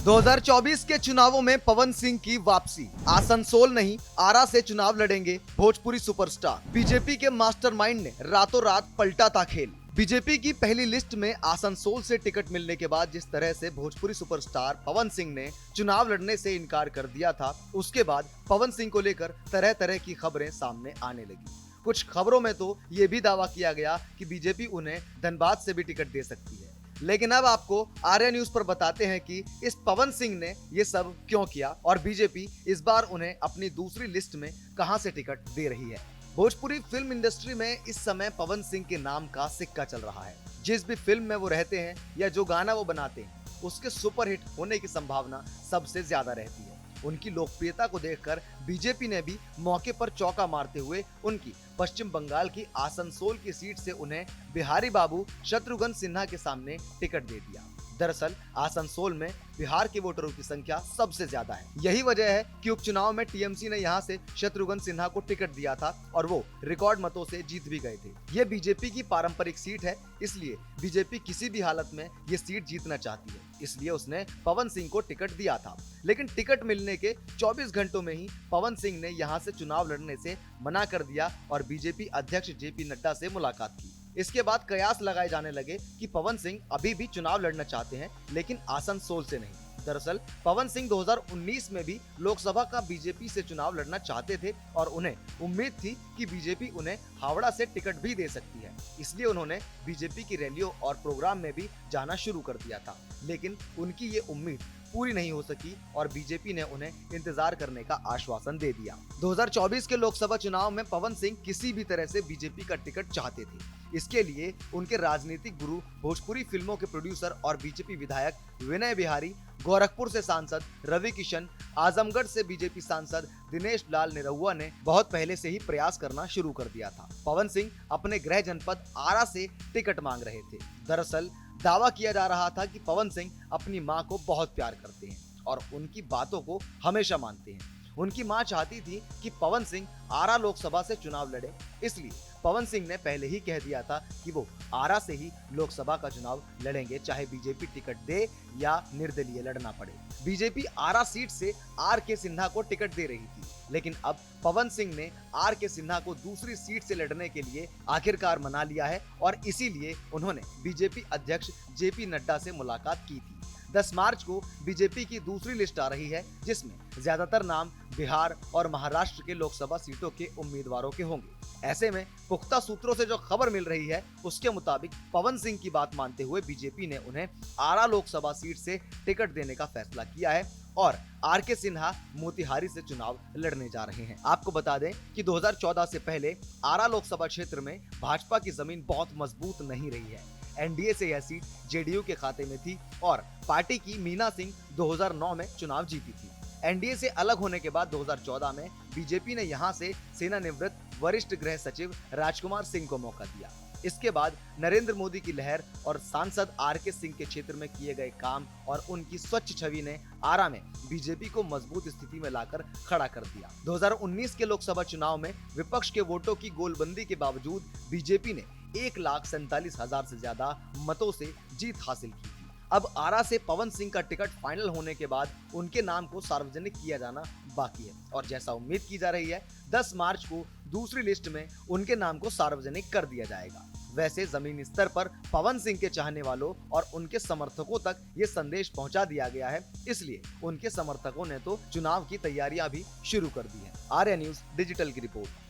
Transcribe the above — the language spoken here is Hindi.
2024 के चुनावों में पवन सिंह की वापसी। आसनसोल नहीं, आरा से चुनाव लड़ेंगे भोजपुरी सुपरस्टार। बीजेपी के मास्टरमाइंड ने रातों रात पलटा था खेल। बीजेपी की पहली लिस्ट में आसनसोल से टिकट मिलने के बाद जिस तरह से भोजपुरी सुपरस्टार पवन सिंह ने चुनाव लड़ने से इनकार कर दिया था, उसके बाद पवन सिंह को लेकर तरह तरह की खबरें सामने आने लगी। कुछ खबरों में तो ये भी दावा किया गया कि बीजेपी उन्हें धनबाद से भी टिकट दे सकती है। लेकिन अब आपको आर्या न्यूज पर बताते हैं कि इस पवन सिंह ने ये सब क्यों किया और बीजेपी इस बार उन्हें अपनी दूसरी लिस्ट में कहां से टिकट दे रही है। भोजपुरी फिल्म इंडस्ट्री में इस समय पवन सिंह के नाम का सिक्का चल रहा है। जिस भी फिल्म में वो रहते हैं या जो गाना वो बनाते हैं, उसके सुपरहिट होने की संभावना सबसे ज्यादा रहती है। उनकी लोकप्रियता को देखकर बीजेपी ने भी मौके पर चौका मारते हुए उनकी पश्चिम बंगाल की आसनसोल की सीट से उन्हें बिहारी बाबू शत्रुघ्न सिन्हा के सामने टिकट दे दिया। दरअसल आसनसोल में बिहार के वोटरों की संख्या सबसे ज्यादा है। यही वजह है कि उपचुनाव में टीएमसी ने यहां से शत्रुघ्न सिन्हा को टिकट दिया था और वो रिकॉर्ड मतों से जीत भी गए थे। ये बीजेपी की पारंपरिक सीट है, इसलिए बीजेपी किसी भी हालत में ये सीट जीतना चाहती है, इसलिए उसने पवन सिंह को टिकट दिया था। लेकिन टिकट मिलने के 24 घंटों में ही पवन सिंह ने यहां से चुनाव लड़ने से मना कर दिया और बीजेपी अध्यक्ष जेपी नड्डा से मुलाकात की। इसके बाद कयास लगाए जाने लगे कि पवन सिंह अभी भी चुनाव लड़ना चाहते हैं, लेकिन आसनसोल से नहीं। दरअसल पवन सिंह 2019 में भी लोकसभा का बीजेपी से चुनाव लड़ना चाहते थे और उन्हें उम्मीद थी कि बीजेपी उन्हें हावड़ा से टिकट भी दे सकती है, इसलिए उन्होंने बीजेपी की रैलियों और प्रोग्राम में भी जाना शुरू कर दिया था। लेकिन उनकी ये उम्मीद पूरी नहीं हो सकी और बीजेपी ने उन्हें इंतजार करने का आश्वासन दे दिया। 2024 के लोकसभा चुनाव में पवन सिंह किसी भी तरह से बीजेपी का टिकट चाहते थे। इसके लिए उनके राजनीतिक गुरु, भोजपुरी फिल्मों के प्रोड्यूसर और बीजेपी विधायक विनय बिहारी, गोरखपुर से सांसद रवि किशन, आजमगढ़ से बीजेपी सांसद दिनेश लाल निरहुआ ने बहुत पहले से ही प्रयास करना शुरू कर दिया था। पवन सिंह अपने गृह जनपद आरा से टिकट मांग रहे थे। दरअसल दावा किया जा रहा था कि पवन सिंह अपनी मां को बहुत प्यार करते हैं और उनकी बातों को हमेशा मानते हैं। उनकी मां चाहती थी कि पवन सिंह आरा लोकसभा से चुनाव लड़े, इसलिए पवन सिंह ने पहले ही कह दिया था कि वो आरा से ही लोकसभा का चुनाव लड़ेंगे, चाहे बीजेपी टिकट दे या निर्दलीय लड़ना पड़े। बीजेपी आरा सीट से आर के सिन्हा को टिकट दे रही थी, लेकिन अब पवन सिंह ने आर के सिन्हा को दूसरी सीट से लड़ने के लिए आखिरकार मना लिया है और इसीलिए उन्होंने बीजेपी अध्यक्ष जेपी नड्डा से मुलाकात की थी। 10 मार्च को बीजेपी की दूसरी लिस्ट आ रही है, जिसमें ज्यादातर नाम बिहार और महाराष्ट्र के लोकसभा सीटों के उम्मीदवारों के होंगे। ऐसे में पुख्ता सूत्रों से जो खबर मिल रही है, उसके मुताबिक पवन सिंह की बात मानते हुए बीजेपी ने उन्हें आरा लोकसभा सीट से टिकट देने का फैसला किया है और आर के सिन्हा मोतिहारी से चुनाव लड़ने जा रहे हैं। आपको बता दें कि 2014 से पहले आरा लोकसभा क्षेत्र में भाजपा की जमीन बहुत मजबूत नहीं रही है। एनडीए से यह सीट जेडीयू के खाते में थी और पार्टी की मीना सिंह 2009 में चुनाव जीती थी। एनडीए से अलग होने के बाद 2014 में बीजेपी ने यहां से सेवानिवृत्त वरिष्ठ गृह सचिव राजकुमार सिंह को मौका दिया। इसके बाद नरेंद्र मोदी की लहर और सांसद आर के सिंह के क्षेत्र में किए गए काम और उनकी स्वच्छ छवि ने आरा में बीजेपी को मजबूत स्थिति में लाकर खड़ा कर दिया। 2019 के लोकसभा चुनाव में विपक्ष के वोटों की गोलबंदी के बावजूद बीजेपी ने 1,47,000 से ज्यादा मतों से जीत हासिल की थी। अब आरा से पवन सिंह का टिकट फाइनल होने के बाद उनके नाम को सार्वजनिक किया जाना बाकी है और जैसा उम्मीद की जा रही है, 10 मार्च को दूसरी लिस्ट में उनके नाम को सार्वजनिक कर दिया जाएगा। वैसे जमीनी स्तर पर पवन सिंह के चाहने वालों और उनके समर्थकों तक ये संदेश पहुंचा दिया गया है, इसलिए उनके समर्थकों ने तो चुनाव की तैयारियां भी शुरू कर दी है। आर्या न्यूज डिजिटल की रिपोर्ट।